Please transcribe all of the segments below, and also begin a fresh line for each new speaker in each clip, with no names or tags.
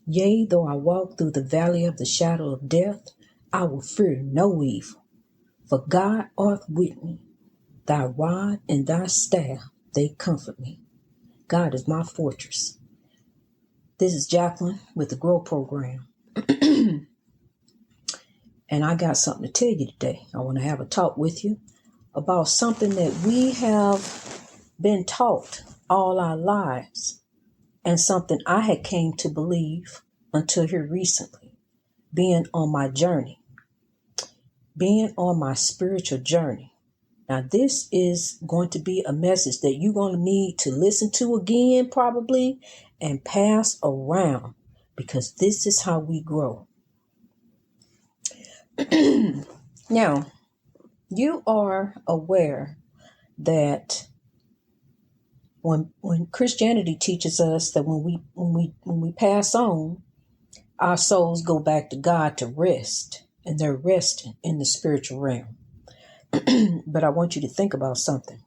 Yea, though I walk through the valley of the shadow of death, I will fear no evil, for God art with me. Thy rod and thy staff, they comfort me. God is my fortress. This is Jacqueline with the Grow Program. And I got something to tell you today. I want to have a talk with you about something that we have been taught all our lives, and something I had came to believe until here recently, being on my journey, being on my spiritual journey. Now, this is going to be a message that you're going to need to listen to again, probably, and pass around, because this is how we grow. Now, you are aware that when Christianity teaches us that when we pass on, our souls go back to God to rest, and they're resting in the spiritual realm. But I want you to think about something.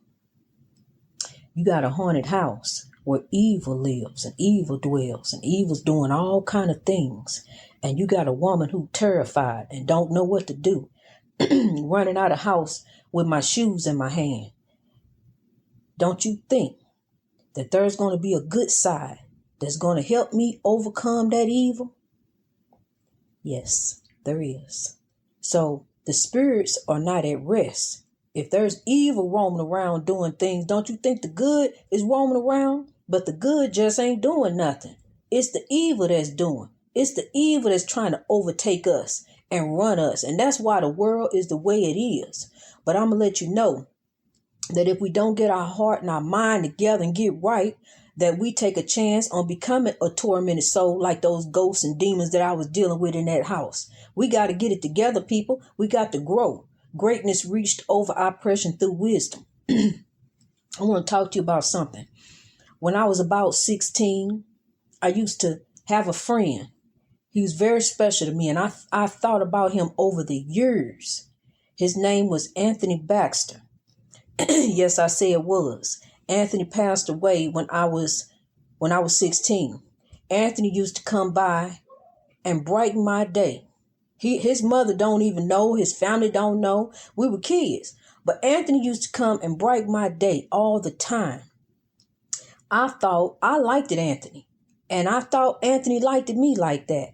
You got a haunted house where evil lives and evil dwells and evil's doing all kind of things. And you got a woman who terrified and don't know what to do, running out of house with my shoes in my hand. Don't you think that there's going to be a good side that's going to help me overcome that evil? Yes, there is. So the spirits are not at rest. If there's evil roaming around doing things, don't you think the good is roaming around? But the good just ain't doing nothing. It's the evil that's doing. It's the evil that's trying to overtake us and run us. And that's why the world is the way it is. But I'm going to let you know that if we don't get our heart and our mind together and get right, that we take a chance on becoming a tormented soul like those ghosts and demons that I was dealing with in that house. We got to get it together, people. We got to grow. Greatness reached over oppression through wisdom. I want to talk to you about something. When I was about 16, I used to have a friend. He was very special to me, and I thought about him over the years. His name was Anthony Baxter. Yes, I say it was. Anthony passed away when I was 16. Anthony used to come by and brighten my day. His mother don't even know, his family don't know. We were kids. But Anthony used to come and brighten my day all the time. I thought I liked it, Anthony. And I thought Anthony liked me like that.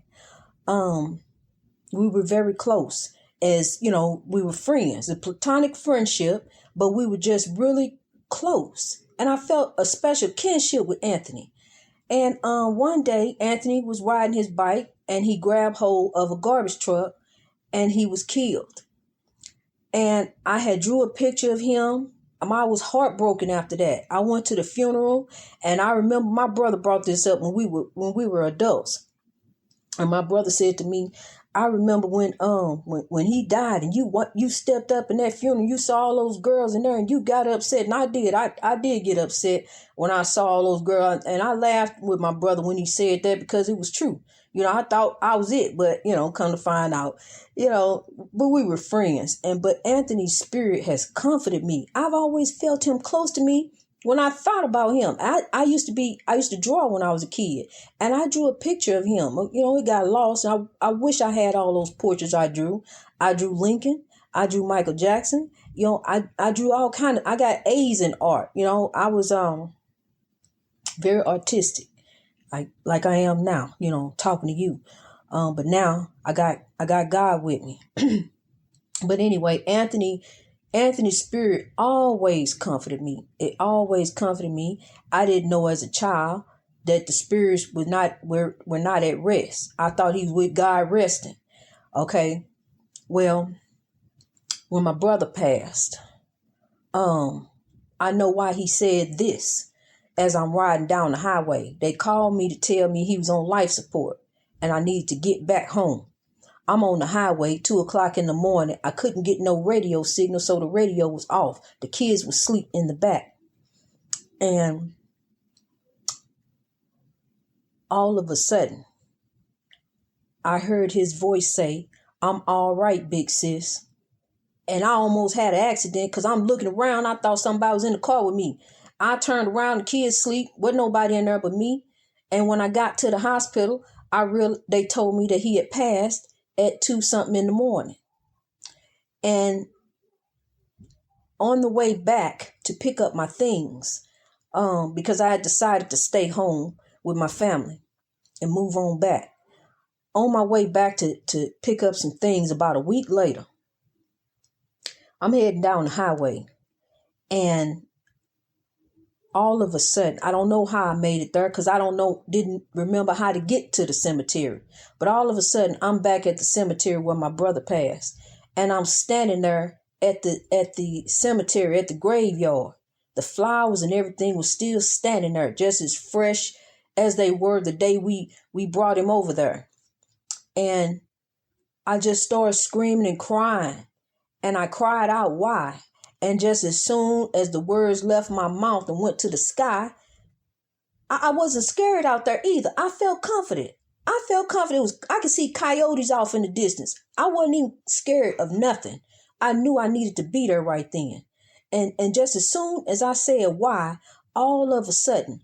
We were very close. As, you know, we were friends, a platonic friendship, but we were just really close. And I felt a special kinship with Anthony. And one day, Anthony was riding his bike and he grabbed hold of a garbage truck and he was killed. And I had drew a picture of him. I was heartbroken after that. I went to the funeral, and I remember my brother brought this up when we were adults. And my brother said to me, I remember when he died and you stepped up in that funeral, you saw all those girls in there and you got upset. And I did get upset when I saw all those girls. And I laughed with my brother when he said that, because it was true. You know, I thought I was it, but, you know, come to find out, you know, but we were friends. But Anthony's spirit has comforted me. I've always felt him close to me. When I thought about him, I used to draw when I was a kid, and I drew a picture of him. You know, it got lost. I wish I had all those portraits I drew. I drew Lincoln. I drew Michael Jackson. You know, I drew all kind of, I got A's in art. You know, I was very artistic, like I am now, you know, talking to you. But now I got God with me. But anyway, Anthony's spirit always comforted me. It always comforted me. I didn't know as a child that the spirits were not at rest. I thought he was with God resting. Okay. Well, when my brother passed, I know why he said this. As I'm riding down the highway, they called me to tell me he was on life support and I needed to get back home. I'm on the highway, 2:00 in the morning. I couldn't get no radio signal, so the radio was off. The kids were asleep in the back. And all of a sudden, I heard his voice say, I'm all right, big sis. And I almost had an accident because I'm looking around. I thought somebody was in the car with me. I turned around, the kids sleep. Wasn't nobody in there but me. And when I got to the hospital, they told me that he had passed at 2 something in the morning. And on the way back to pick up my things, because I had decided to stay home with my family and move on back. On my way back to pick up some things about a week later, I'm heading down the highway, and all of a sudden, I don't know how I made it there because didn't remember how to get to the cemetery. But all of a sudden, I'm back at the cemetery where my brother passed. And I'm standing there at the cemetery, at the graveyard. The flowers and everything was still standing there, just as fresh as they were the day we brought him over there. And I just started screaming and crying. And I cried out, why? And just as soon as the words left my mouth and went to the sky, I wasn't scared out there either. I felt confident. I could see coyotes off in the distance. I wasn't even scared of nothing. I knew I needed to be there right then. And just as soon as I said why, all of a sudden,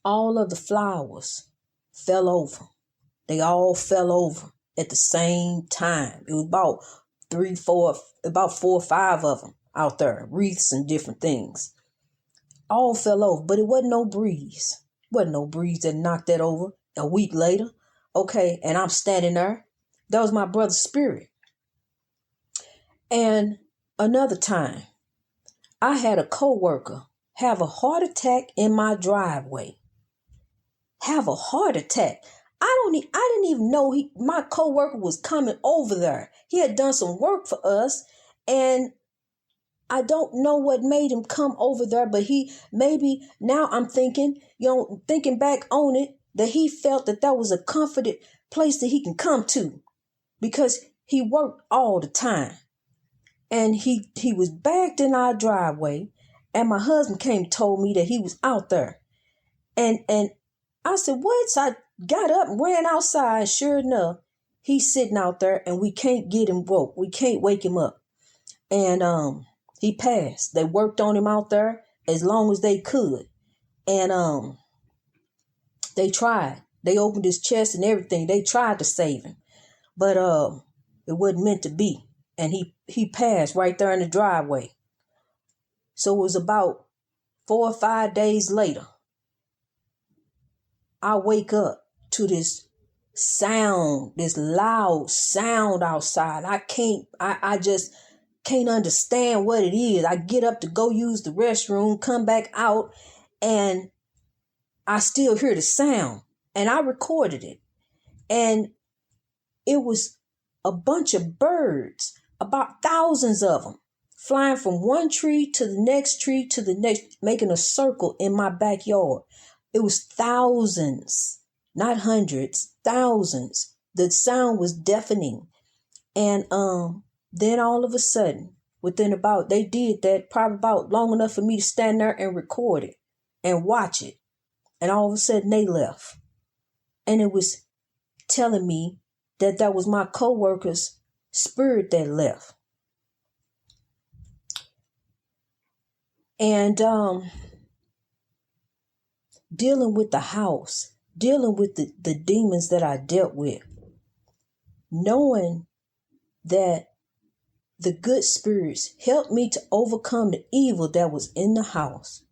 all of the flowers fell over. They all fell over at the same time. It was about 4 or 5 of them out there, wreaths and different things. All fell over, but it wasn't no breeze. Wasn't no breeze that knocked that over. A week later, okay, and I'm standing there. That was my brother's spirit. And another time, I had a coworker have a heart attack in my driveway. Have a heart attack. I didn't even know my coworker was coming over there. He had done some work for us, and I don't know what made him come over there, but now I'm thinking, thinking back on it, that he felt that was a comforted place that he can come to, because he worked all the time. And he was backed in our driveway, and my husband came and told me that he was out there. And I said, what? So I got up and ran outside, and sure enough, he's sitting out there, and we can't get him woke. We can't wake him up. And he passed. They worked on him out there as long as they could. And they tried. They opened his chest and everything. They tried to save him. But it wasn't meant to be. And he passed right there in the driveway. So it was about 4 or 5 days later, I wake up to this sound, this loud sound outside. I just can't understand what it is. I get up to go use the restroom, come back out, and I still hear the sound. And I recorded it. And it was a bunch of birds, about thousands of them, flying from one tree to the next, making a circle in my backyard. It was thousands, not hundreds, thousands. The sound was deafening. And then all of a sudden, they did that probably about long enough for me to stand there and record it and watch it. And all of a sudden they left. And it was telling me that was my coworker's spirit that left. And dealing with the house, dealing with the demons that I dealt with, knowing that the good spirits helped me to overcome the evil that was in the house.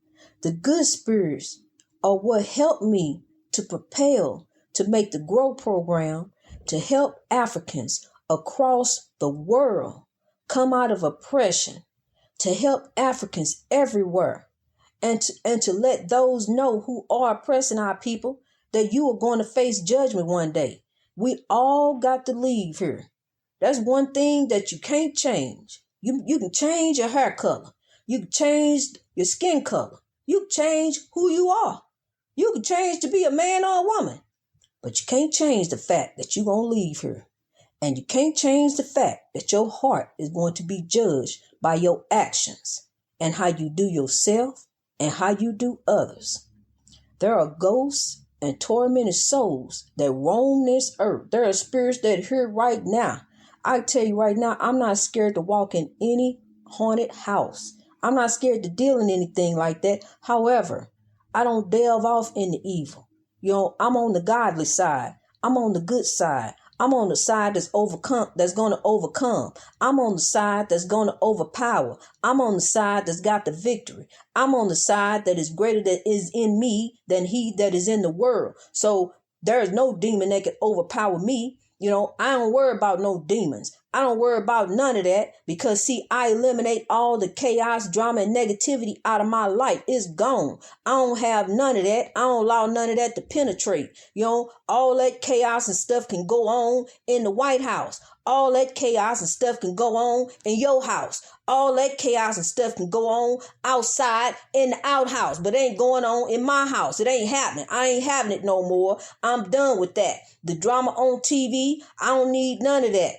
The good spirits are what helped me to propel to make the GROW program to help Africans across the world come out of oppression, to help Africans everywhere, and to let those know who are oppressing our people that you are going to face judgment one day. We all got to leave here. That's one thing that you can't change. You can change your hair color. You can change your skin color. You can change who you are. You can change to be a man or a woman. But you can't change the fact that you're going to leave here. And you can't change the fact that your heart is going to be judged by your actions and how you do yourself and how you do others. There are ghosts and tormented souls that roam this earth. There are spirits that are here right now. I tell you right now, I'm not scared to walk in any haunted house. I'm not scared to deal in anything like that. However, I don't delve off into evil. I'm on the godly side. I'm on the good side. I'm on the side that's going to overcome. I'm on the side that's going to overpower. I'm on the side that's got the victory. I'm on the side that is greater that is in me than he that is in the world. So there is no demon that can overpower me. I don't worry about no demons. I don't worry about none of that because, see, I eliminate all the chaos, drama, and negativity out of my life. It's gone. I don't have none of that. I don't allow none of that to penetrate. All that chaos and stuff can go on in the White House. All that chaos and stuff can go on in your house. All that chaos and stuff can go on outside in the outhouse, but it ain't going on in my house. It ain't happening. I ain't having it no more. I'm done with that. The drama on TV, I don't need none of that.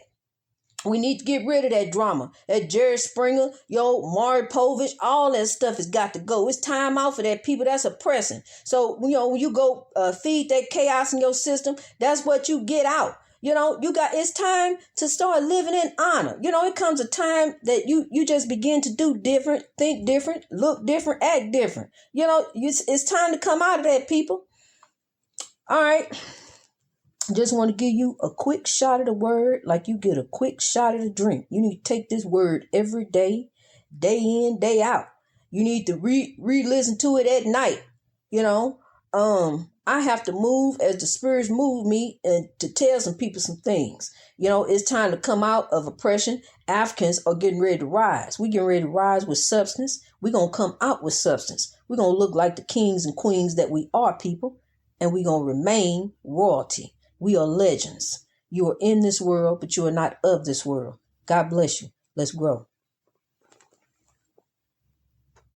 We need to get rid of that drama. That Jerry Springer, Maury Povich, all that stuff has got to go. It's time out for that, people. That's oppressing. So, when you go feed that chaos in your system, that's what you get out. It's time to start living in honor. It comes a time that you just begin to do different, think different, look different, act different. It's time to come out of that, people. All right. Just want to give you a quick shot of the word like you get a quick shot of the drink. You need to take this word every day, day in, day out. You need to re-listen to it at night. I have to move as the spirits move me and to tell some people some things. It's time to come out of oppression. Africans are getting ready to rise. We're getting ready to rise with substance. We're going to come out with substance. We're going to look like the kings and queens that we are, people. And we're going to remain royalty. We are legends. You are in this world, but you are not of this world. God bless you. Let's grow.